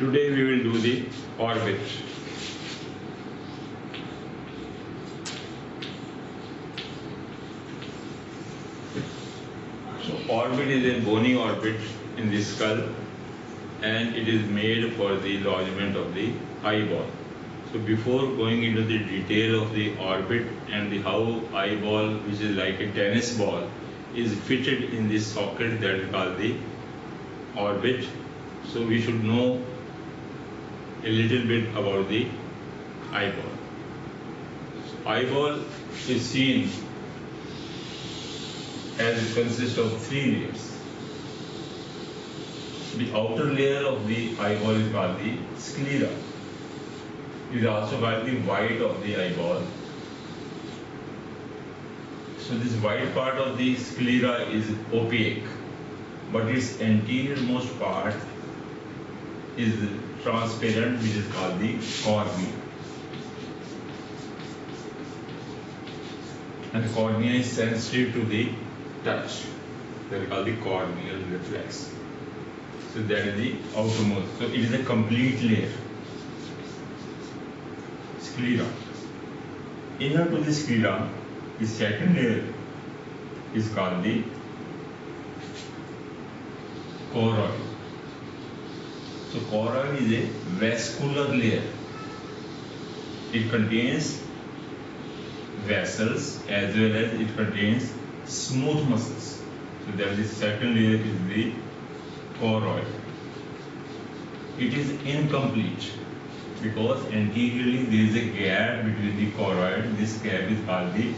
Today we will do the orbit. So orbit is a bony orbit in the skull, and it is made for the lodgement of the eyeball. So before going into the detail of the orbit and the how eyeball, which is like a tennis ball, is fitted in this socket that is called the orbit, so we should know a little bit about the eyeball. So eyeball is seen as it consists of three layers. The outer layer of the eyeball is called the sclera. It is also called the white of the eyeball. So this white part of the sclera is opaque, but its anterior-most part is transparent, which is called the cornea. And the cornea is sensitive to the touch. They are called the corneal reflex. So that is the outermost. So it is a complete layer. Sclera. Inner to the sclera, the second layer is called the choroid. So choroid is a vascular layer. It contains vessels as well as it contains smooth muscles. So that is the second layer is the choroid. It is incomplete because anteriorly there is a gap between the choroid. This gap is called the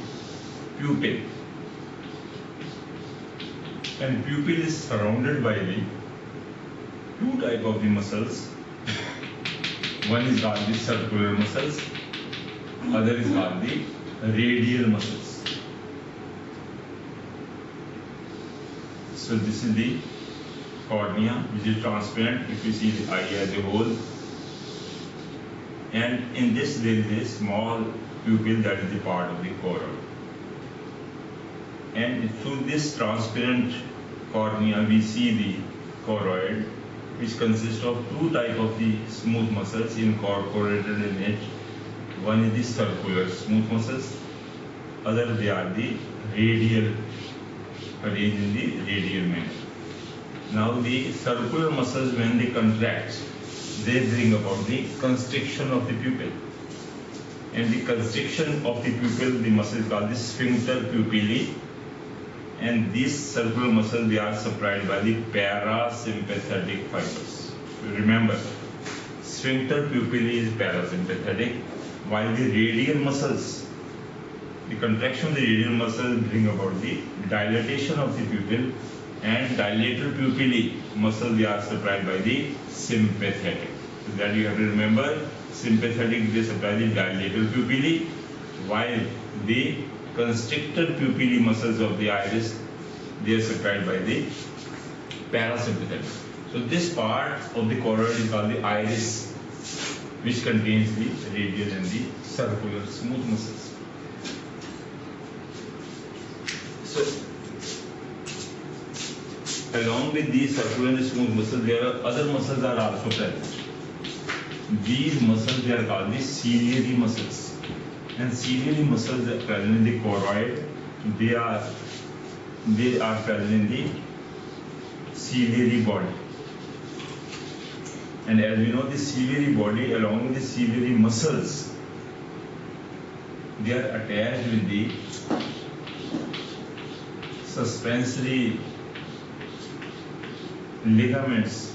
pupil. And pupil is surrounded by the two types of the muscles. One is called the circular muscles, other is called the radial muscles. So this is the cornea, which is transparent if you see the eye as a whole. And in this there is a small pupil that is the part of the choroid. And through this transparent cornea we see the choroid, which consists of two types of the smooth muscles incorporated in it. One is the circular smooth muscles, other they are the radial, arranged in the radial manner. Now the circular muscles, when they contract, they bring about the constriction of the pupil. And the constriction of the pupil, the muscle is called the sphincter pupillae. And these circular muscles, they are supplied by the parasympathetic fibers. Remember, sphincter pupillae is parasympathetic, while the radial muscles, the contraction of the radial muscle bring about the dilatation of the pupil, and dilated pupillae muscle, they are supplied by the sympathetic. So that you have to remember, sympathetic, they supply the dilated pupillae, while the constricted pupillae muscles of the iris, they are supplied by the parasympathetic. So this part of the choroid is called the iris, which contains the radial and the circular smooth muscles. So along with these circular and smooth muscles, there are other muscles are also present. These muscles, they are called the ciliary muscles. And ciliary muscles are present in the choroid. They are present in the ciliary body. And as we know, the ciliary body, along with the ciliary muscles, they are attached with the suspensory ligaments,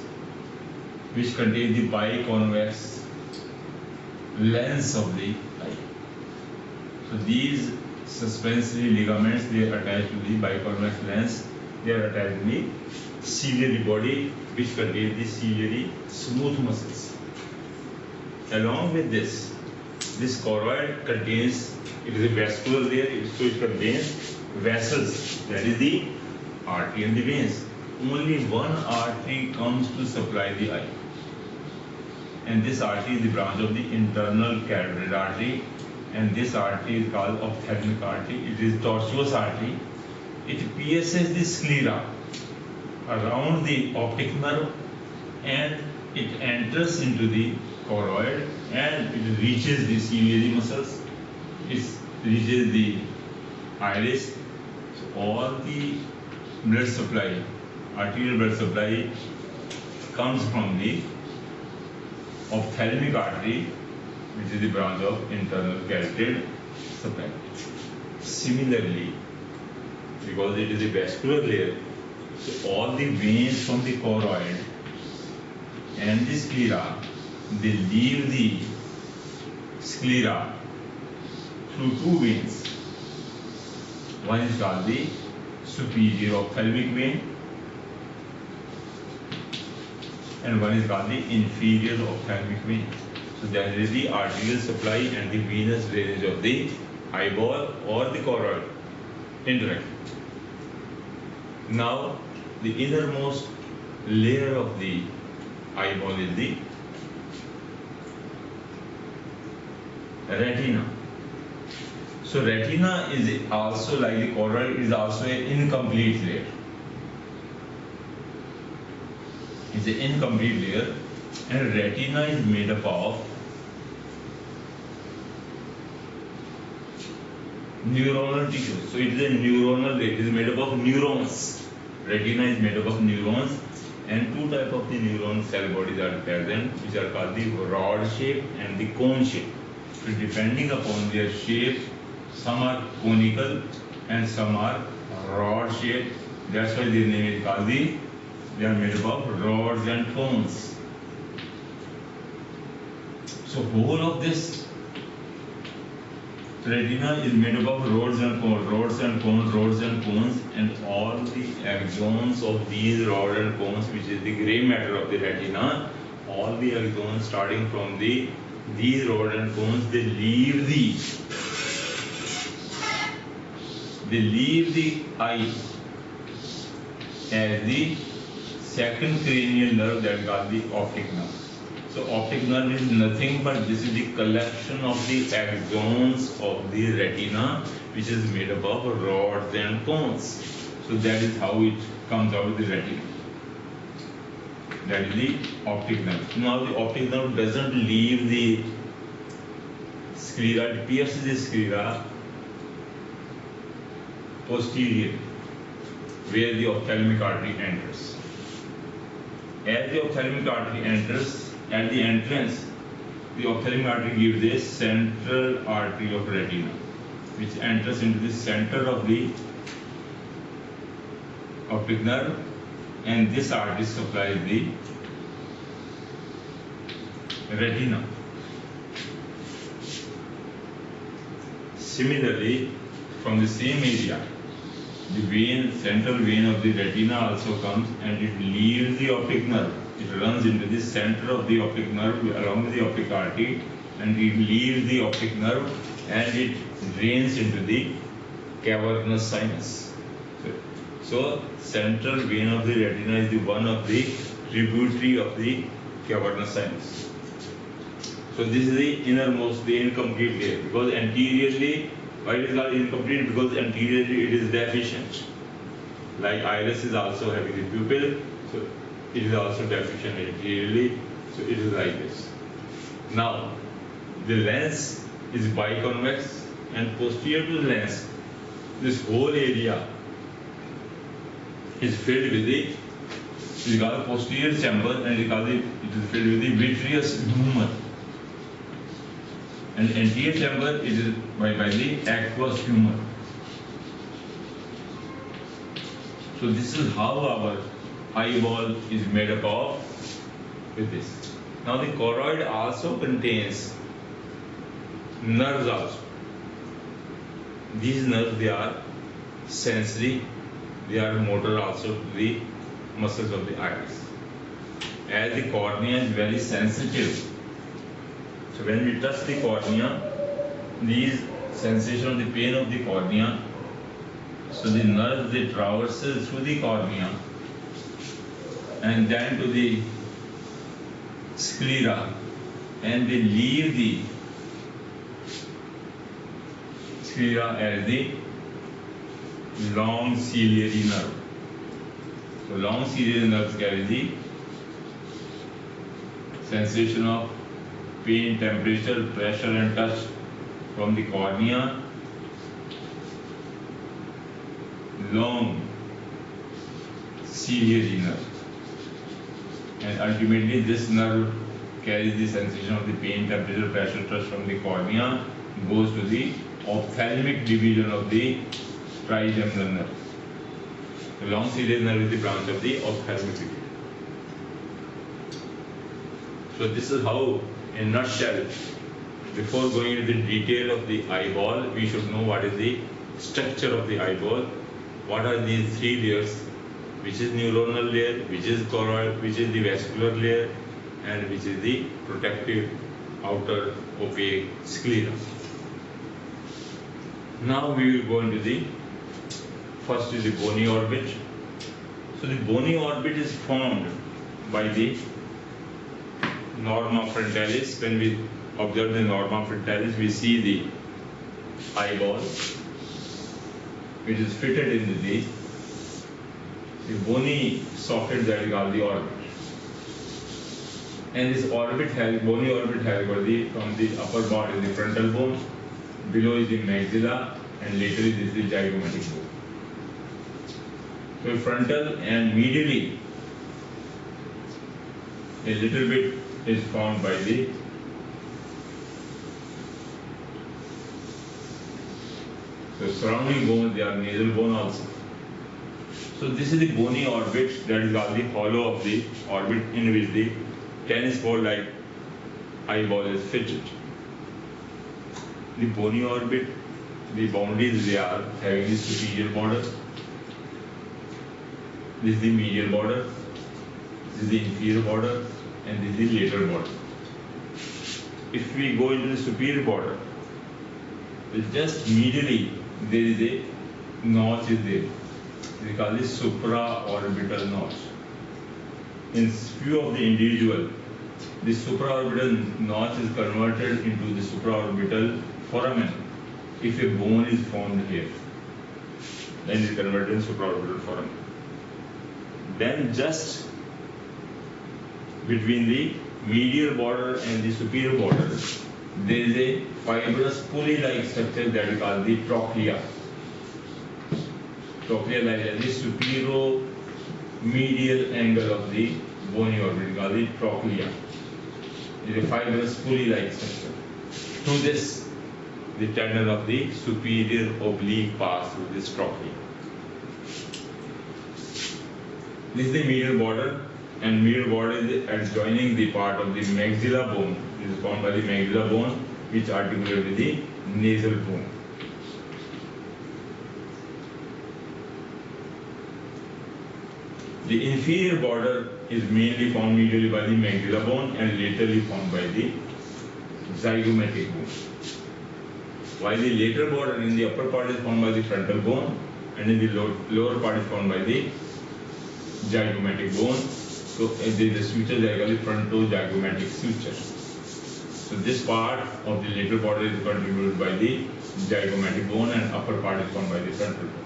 which contain the biconvex lens of the eye. So these suspensory ligaments, they are attached to the biconvex lens. They are attached to the ciliary body, which contains the ciliary smooth muscles. Along with this choroid contains, it is a vascular layer, so it contains vessels, that is the artery and the veins. Only one artery comes to supply the eye. And this artery is the branch of the internal carotid artery. And this artery is called ophthalmic artery. It is tortuous artery. It pierces the sclera around the optic nerve and it enters into the choroid and it reaches the ciliary muscles, it reaches the iris. So all the blood supply, arterial blood supply, comes from the ophthalmic artery, which is the branch of internal carotid supply. Similarly, because it is a vascular layer, so all the veins from the choroid and the sclera, they leave the sclera through two veins. One is called the superior ophthalmic vein and one is called the inferior ophthalmic vein. So that is the arterial supply and the venous drainage of the eyeball or the choroid interact. Now the innermost layer of the eyeball is the retina. So retina is also like the choroid, is also an incomplete layer. It's an incomplete layer, and retina is made up of neuronal tissue. So it is a neuronal layer. It is made up of neurons. Retina is made up of neurons, and two types of the neuron cell bodies are present, which are called the rod shape and the cone shape. So depending upon their shape, some are conical and some are rod shaped. That's why their name is called they are made up of rods and cones. So whole of this retina is made up of rods and cones, rods and cones, rods and cones, and all the axons of these rods and cones, which is the gray matter of the retina, all the axons starting from these rods and cones, they leave the eye as the second cranial nerve, that is called the optic nerve. So optic nerve is nothing but this is the collection of the axons of the retina, which is made up of rods and cones. So that is how it comes out of the retina. That is the optic nerve. Now the optic nerve doesn't leave the sclera, it pierces the sclera posteriorly, where the ophthalmic artery enters. As the ophthalmic artery enters, at the entrance, the ophthalmic artery gives a central artery of retina, which enters into the center of the optic nerve, and this artery supplies the retina. Similarly, from the same area, the vein, central vein of the retina also comes and it leaves the optic nerve. It runs into the center of the optic nerve along with the optic artery, and it leaves the optic nerve and it drains into the cavernous sinus. So central vein of the retina is the one of the tributary of the cavernous sinus. So this is the innermost, the incomplete layer, because anteriorly, why it is called incomplete? Because anteriorly it is deficient. Like iris is also having the pupil, so it is also deficient anteriorly, so it is like this. Now, the lens is biconvex, and posterior to the lens, this whole area is filled with the, it is called posterior chamber, and it is filled with the vitreous humor. And anterior chamber it is by the aqueous humor. So this is how our eyeball is made up of with this. Now the choroid also contains nerves also. These nerves, they are sensory, they are motor also to the muscles of the iris. As the cornea is very sensitive, so when we touch the cornea, these sensation of the pain of the cornea, so the nerves, they traverses through the cornea and then to the sclera, and they leave the sclera as the long ciliary nerve. So long ciliary nerves carry the sensation of pain, temperature, pressure and touch from the cornea, long ciliary nerve, and ultimately this nerve carries the sensation of the pain, temperature, pressure, touch from the cornea, goes to the ophthalmic division of the trigeminal nerve. The long ciliary nerve is the branch of the ophthalmic division. So this is how, in a nutshell, before going into the detail of the eyeball, we should know what is the structure of the eyeball, what are these three layers, which is neuronal layer, which is choroid, which is the vascular layer, and which is the protective outer opaque sclera. Now we will go into the first is the bony orbit. So the bony orbit is formed by the norma frontalis. When we observe the norma frontalis, we see the eyeball, which is fitted into the bony socket that is called the orbit. And this orbit has, bony orbit has got the, from the upper part is the frontal bone, below is the maxilla, and later is the zygomatic bone. So frontal and medially, a little bit is formed by the surrounding bones. They are nasal bone also. So this is the bony orbit, that is called the hollow of the orbit in which the tennis ball like eyeball is fitted. The bony orbit, the boundaries they are having the superior border, this is the medial border, this is the inferior border, and this is the lateral border. If we go into the superior border, just medially there is a notch is there. It is called the supraorbital notch. In few of the individual, the supraorbital notch is converted into the supraorbital foramen. If a bone is formed here, then it is converted in supraorbital foramen. Then just between the medial border and the superior border, there is a fibrous pulley-like structure that is called the trochlea. Trochlea lies at the superior medial angle of the bony orbit, called the trochlea. It is a fibrous pulley-like structure. Through this, the tendon of the superior oblique pass through this trochlea. This is the medial border, and medial border is adjoining the part of the maxilla bone. This is formed by the maxilla bone, which articulates with the nasal bone. The inferior border is mainly formed medially by the maxilla bone and laterally formed by the zygomatic bone. While the lateral border in the upper part is formed by the frontal bone, and in the lower part is formed by the zygomatic bone. So there is a suture that is called the frontozygomatic suture. So this part of the lateral border is contributed by the zygomatic bone, and upper part is formed by the frontal bone.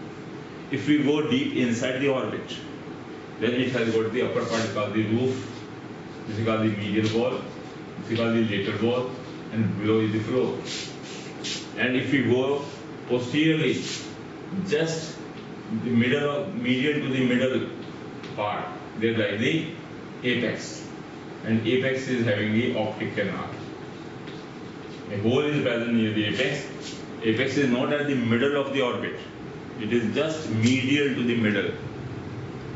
If we go deep inside the orbit, then it has got the upper part is called the roof, this is called the medial wall, this is called the lateral wall, and below is the floor. And if we go posteriorly, just the middle of medial to the middle part, there lies the apex, and apex is having the optic canal. A hole is present near the apex. Apex is not at the middle of the orbit, it is just medial to the middle.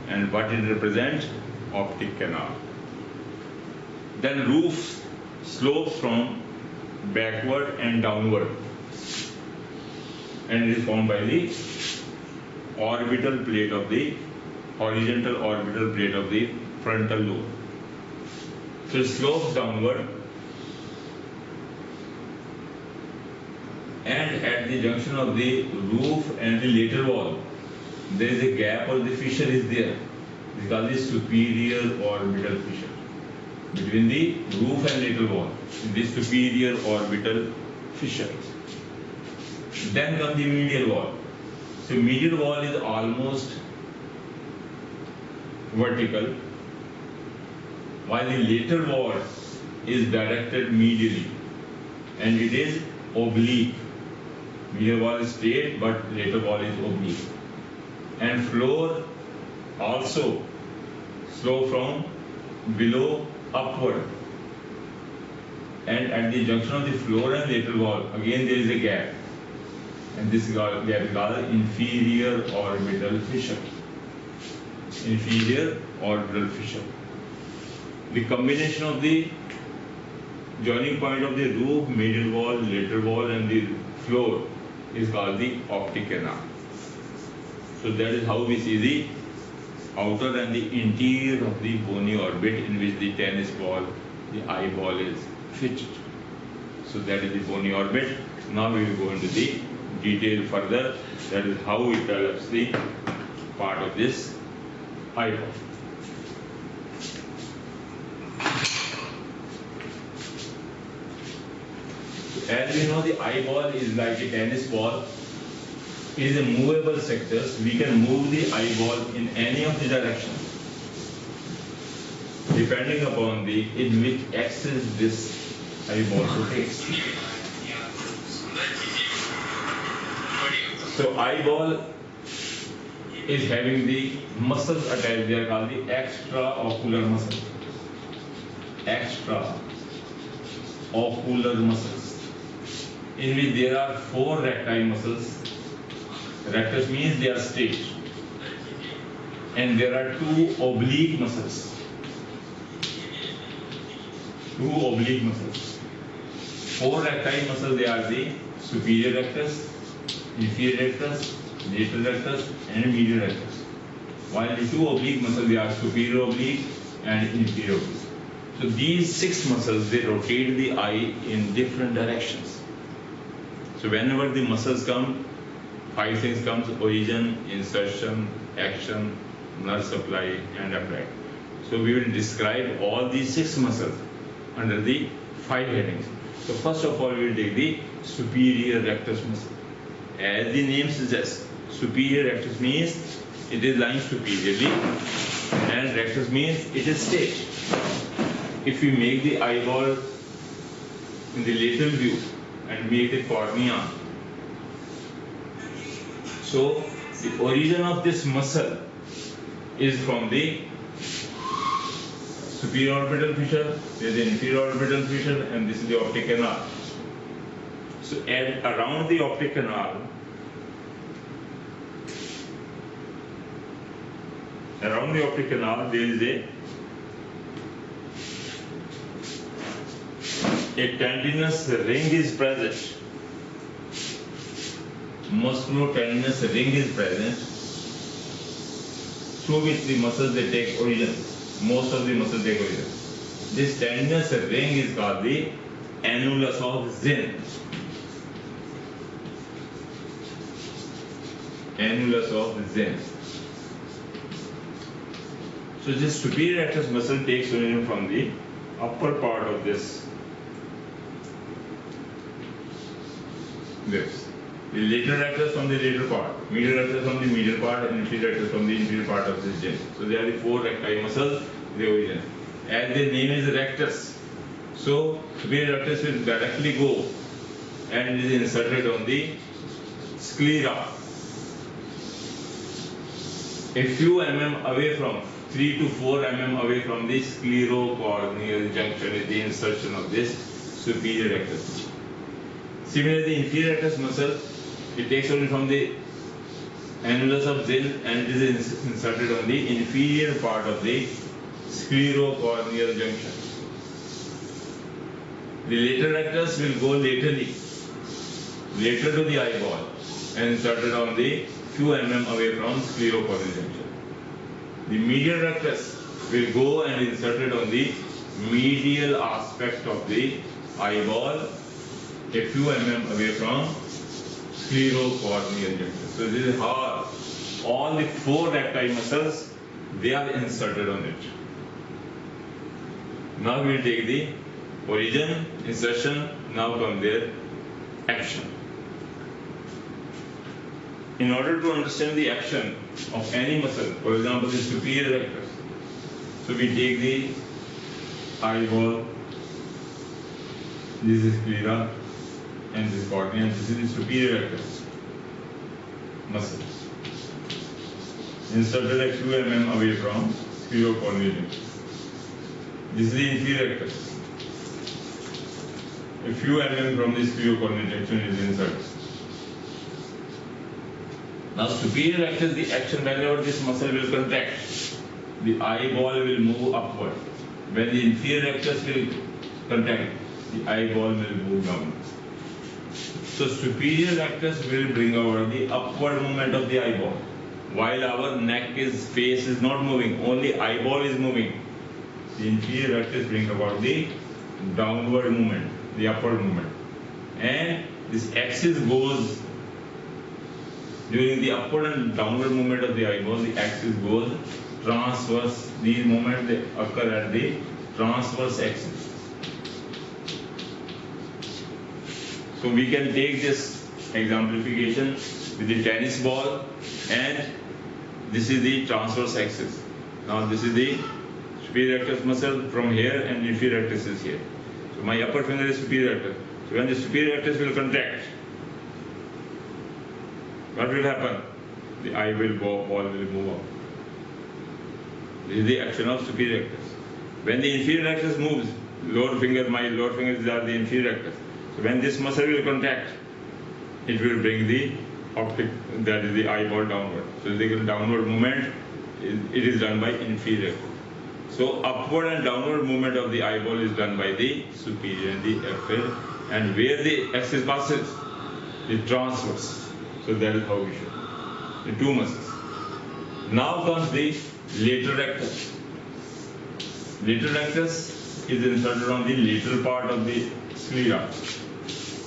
And what it represents? Optic canal. Then roof slopes from backward and downward, and it is formed by the orbital plate of the horizontal orbital plate of the frontal lobe. So it slopes downward, and at the junction of the roof and the lateral wall, there is a gap or the fissure is there. It is called the superior orbital fissure between the roof and lateral wall. This superior orbital fissure. Then comes the medial wall. So medial wall is almost vertical, while the lateral wall is directed medially and it is oblique. Medial wall is straight but lateral wall is oblique. And floor also slope from below upward. And at the junction of the floor and lateral wall, again there is a gap. And this gap is called inferior orbital fissure. Inferior orbital fissure. The combination of the joining point of the roof, medial wall, lateral wall and the floor is called the optic nerve. So that is how we see the outer and the interior of the bony orbit in which the tennis ball, the eyeball is fitted. So that is the bony orbit. Now we will go into the detail further. That is how it develops the part of this eyeball. As we know, the eyeball is like a tennis ball. It is a movable structure. We can move the eyeball in any of the directions depending upon the in which axis this eyeball rotates. So eyeball is having the muscles attached. They are called the extraocular muscles. Extraocular muscles, in which there are 4 recti muscles. Rectus means they are straight. And there are 2 oblique muscles. 2 oblique muscles. 4 recti muscles, they are the superior rectus, inferior rectus, lateral rectus and medial rectus. While the 2 oblique muscles, they are superior oblique and inferior oblique. So these 6 muscles, they rotate the eye in different directions. So whenever the muscles come, 5 things comes: origin, insertion, action, nerve supply and effect. So we will describe all these 6 muscles under the 5 headings. So first of all, we will take the superior rectus muscle. As the name suggests, superior rectus means it is lying superiorly and rectus means it is straight. If we make the eyeball in the lateral view and make the cornea, so the origin of this muscle is from the superior orbital fissure, there is the inferior orbital fissure and this is the optic nerve. So around the optic nerve, there is a tendinous ring is present. Musculo-tendinous ring is present, through which the muscles they take origin. Most of the muscles take origin. This tendinous ring is called the annulus of Zinn. Annulus of Zinn. So this superior rectus muscle takes origin from the upper part of this. The lateral rectus from the lateral part, medial rectus from the medial part, and inferior rectus from the inferior part of this gym. So they are the 4 recti muscles, the origin. As their name is rectus, so superior rectus will directly go and is inserted on the sclera. A few away from 3 to 4 away from the sclerocorneal junction is the insertion of this superior rectus. Similarly, the inferior rectus muscle, it takes origin from the annulus of Zinn and it is inserted on the inferior part of the sclerocorneal junction. The lateral rectus will go laterally, lateral to the eyeball and inserted on the few away from sclerocorneal junction. The medial rectus will go and inserted on the medial aspect of the eyeball, a few away from sclerocorneal junction. So this is how all the 4 recti muscles, they are inserted on it. Now we will take the origin, insertion, now come their action. In order to understand the action of any muscle, for example the superior rectus, so we take the eyeball This is sclera and this cornea, and this is the superior rectus muscle. Inserted a few mm away from sphenocorneal junction. This is the inferior rectus. A few mm from the sphenocorneal junction is inserted. Now superior rectus, the action whenever this muscle will contract, the eyeball will move upward. When the inferior rectus will contract, the eyeball will move down. So superior rectus will bring about the upward movement of the eyeball, while our face is not moving, only eyeball is moving. The inferior rectus bring about the downward movement, the upward movement, and this axis goes during the upward and downward movement of the eyeball. The axis goes transverse. These movements they occur at the transverse axis. So we can take this exemplification with the tennis ball, and this is the transverse axis. Now this is the superior rectus muscle from here, and inferior rectus is here. So my upper finger is superior rectus. So when the superior rectus will contract, what will happen? The eye will ball will move up. This is the action of superior rectus. When the inferior rectus moves, my lower fingers are the inferior rectus. So when this muscle will contract, it will bring the optic, that is the eyeball downward. So the downward movement, it is done by inferior rectus. So upward and downward movement of the eyeball is done by the superior and the inferior, and where the axis passes, the transverse. So that is how we show the two muscles. Now comes the lateral rectus. Lateral rectus is inserted on the lateral part of the sclera,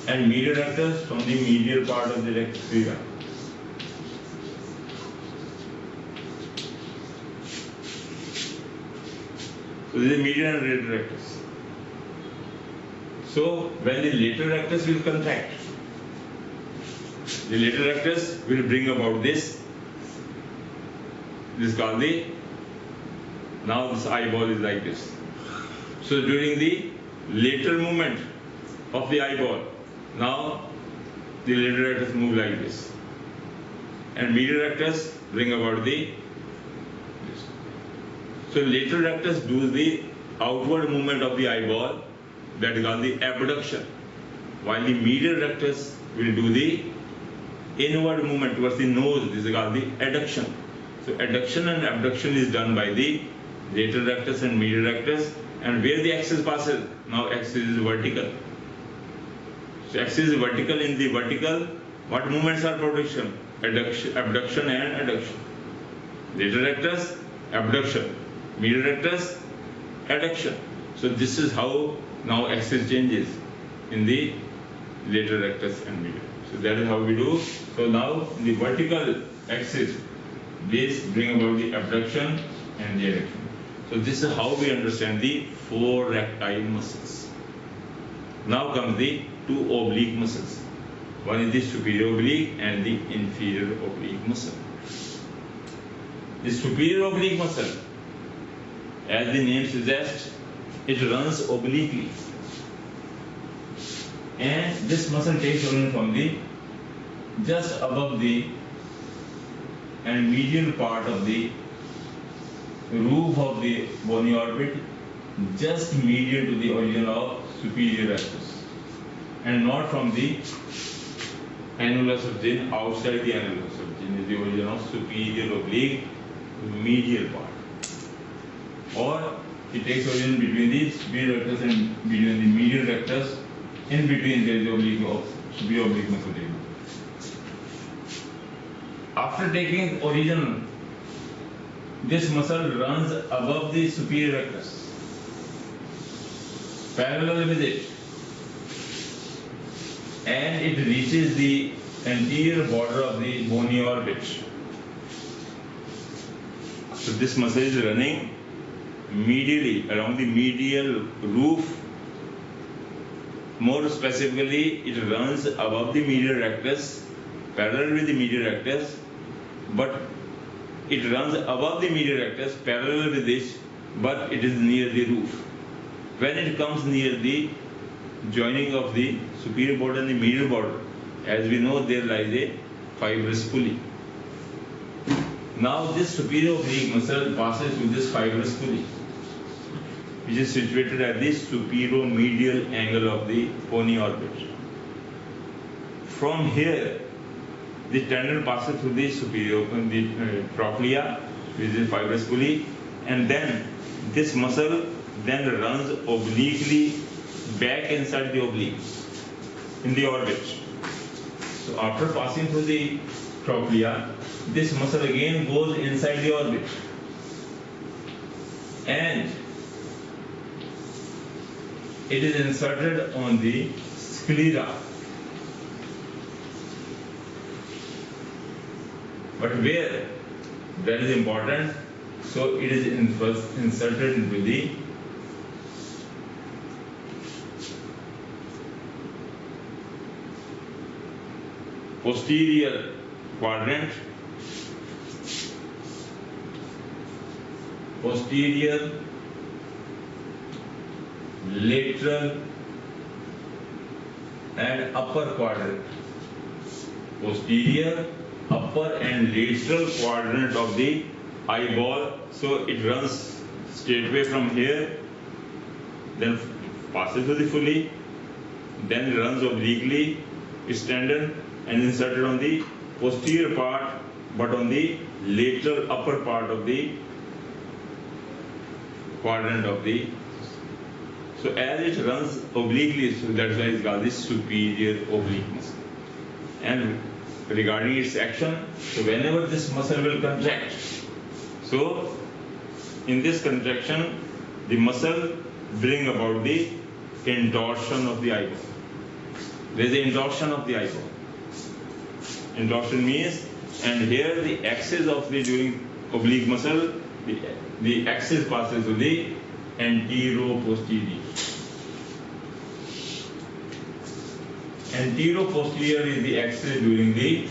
and medial rectus from the medial part of the sclera. So this is medial and lateral rectus. So when the lateral rectus will contract, the lateral rectus will bring about this. This is called the, now this eyeball is like this. So during the lateral movement of the eyeball, now the lateral rectus move like this, and medial rectus bring about the this. So lateral rectus do the outward movement of the eyeball, that is called the abduction, while the medial rectus will do the inward movement towards the nose. This is called the adduction. So adduction and abduction is done by the lateral rectus and medial rectus, and where the axis passes, now axis is vertical. So axis is vertical. In the vertical, what movements are production? Abduction and adduction. Lateral rectus, abduction. Medial rectus, adduction. So this is how now axis changes in the lateral rectus and medial. So that is how we do. So now the vertical axis, this bring about the abduction and the adduction. So this is how we understand the four recti muscles. Now comes the two oblique muscles. One is the superior oblique and the inferior oblique muscle. The superior oblique muscle, as the name suggests, it runs obliquely. And this muscle takes origin from the just above the and medial part of the roof of the bony orbit, just medial to the origin of superior rectus, and not from the annular subgin. Outside the annular subgin is the origin of superior oblique medial part, or it takes origin between the superior rectus and between the medial rectus. In between there is the oblique of superior oblique muscle. After taking origin, this muscle runs above the superior rectus, parallel with it, and it reaches the anterior border of the bony orbit. So this muscle is running medially along the medial roof. More specifically, it runs above the medial rectus, parallel with the medial rectus, but it runs above the medial rectus, parallel with this, but it is near the roof. When it comes near the joining of the superior border and the medial border, as we know there lies a fibrous pulley. Now this superior oblique muscle passes through this fibrous pulley, which is situated at the superior-medial angle of the bony orbit. From here, the tendon passes through the superior, trochlea, which is fibrous pulley, and then this muscle then runs obliquely back inside the oblique, in the orbit. So after passing through the trochlea, this muscle again goes inside the orbit, and it is inserted on the sclera. But where? That is important. So it is first inserted into the posterior quadrant, posterior, lateral and upper quadrant, posterior, upper and lateral quadrant of the eyeball. So it runs straightway from here, then passes through the pulley, then runs obliquely, is tendon and inserted on the posterior part, but on the lateral upper part of the quadrant of the. So as it runs obliquely, so that's why it's called the superior oblique muscle. And regarding its action, so whenever this muscle will contract, so in this contraction, the muscle bring about the intorsion of the eyeball. There is an intorsion of the eyeball. Intorsion means, and here the axis of the during oblique muscle, the axis passes to the antero-posterior. Antero-posterior is the axis during the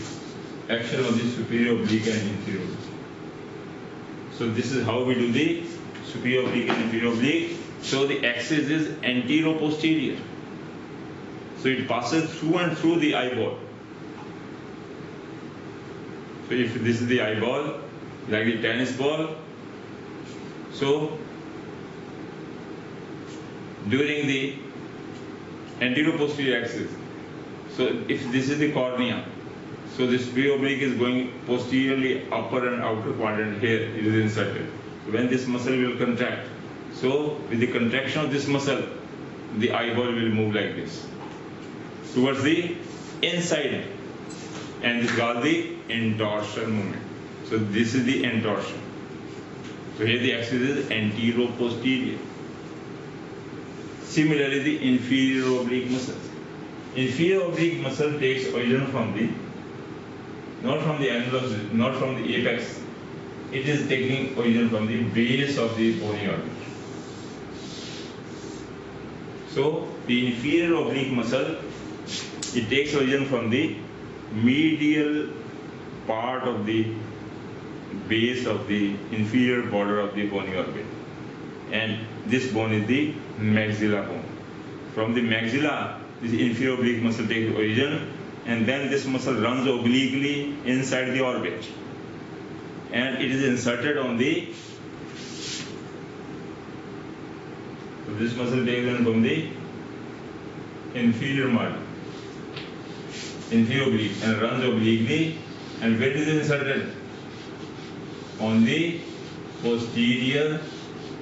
action of the superior oblique and inferior oblique. So this is how we do the superior oblique and inferior oblique. So the axis is antero-posterior. So it passes through and through the eyeball. So if this is the eyeball, like the tennis ball, so during the antero-posterior axis, so if this is the cornea, so the superior oblique is going posteriorly upper and outer quadrant, here it is inserted. When this muscle will contract, so with the contraction of this muscle, the eyeball will move like this towards the inside, and this is called the intorsion movement. So this is the intorsion. So here the axis is antero-posterior. Similarly, the inferior oblique muscles. Inferior oblique muscle takes origin from the, not from the angle of the, not from the apex. It is taking origin from the base of the bony orbit. So the inferior oblique muscle, it takes origin from the medial part of the base of the inferior border of the bony orbit, and this bone is the maxilla bone. From the maxilla, this inferior oblique muscle takes origin, and then this muscle runs obliquely inside the orbit, and it is inserted on the. So this muscle takes origin from the inferior margin, inferior oblique, and runs obliquely, and where is it inserted? On the posterior,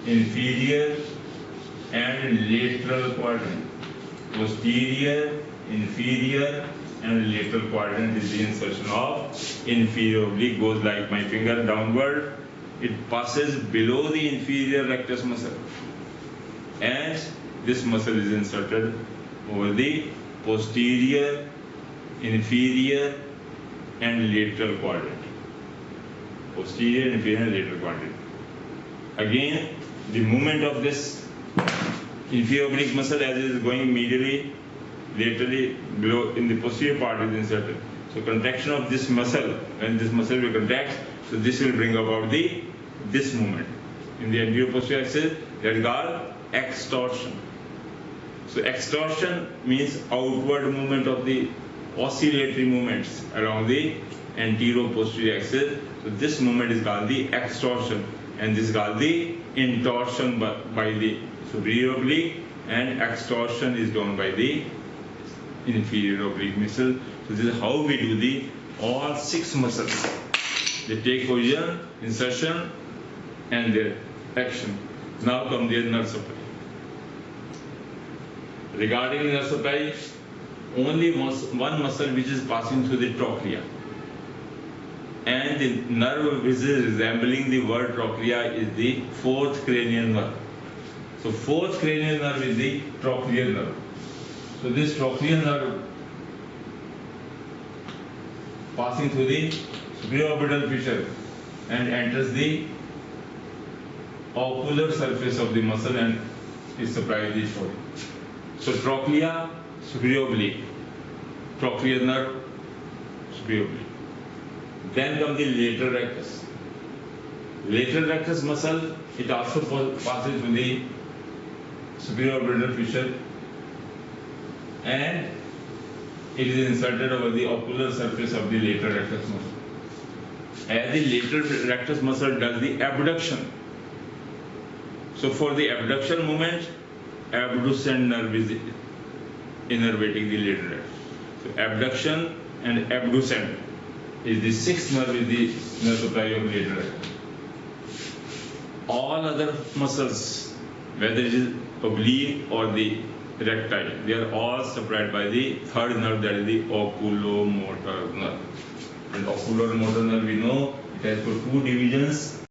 inferior and lateral quadrant. Posterior, inferior and lateral quadrant is the insertion of inferior oblique. Goes like my finger downward. It passes below the inferior rectus muscle, and this muscle is inserted over the posterior, inferior and lateral quadrant. Posterior, inferior and lateral quadrant. Again, the movement of this inferior oblique muscle as it is going medially, laterally, below in the posterior part is inserted. So contraction of this muscle, when this muscle will contract, so this will bring about this movement in the anterior posterior axis, that is called extorsion. So extorsion means outward movement of the oscillatory movements along the anterior-posterior axis. So this movement is called the extorsion, and this is called the intorsion by the superior oblique, and extorsion is done by the inferior oblique muscle. So this is how we do the all 6 muscles. They take position, insertion, and their action. Now come their nerve supply. Regarding nerve supply, only one muscle which is passing through the trochlea, and the nerve which is resembling the word trochlea is the 4th cranial nerve. So 4th cranial nerve is the trochlear nerve. So this trochlear nerve passing through the superior orbital fissure and enters the ocular surface of the muscle and is supplied the body. So trochlea, superior oblique, trochlear nerve, superior oblique. Then comes the lateral rectus. Lateral rectus muscle, it also passes through the superior orbital fissure and it is inserted over the ocular surface of the lateral rectus muscle. As the lateral rectus muscle does the abduction. So for the abduction movement, abducent nerve is innervating the lateral rectus. So abduction and abducent is the 6th nerve is the nerve supply of lateral rectus. All other muscles, whether it is oblique or the recti, they are all supplied by the 3rd nerve, that is the oculomotor nerve. And oculomotor nerve, we know it has got 2 divisions.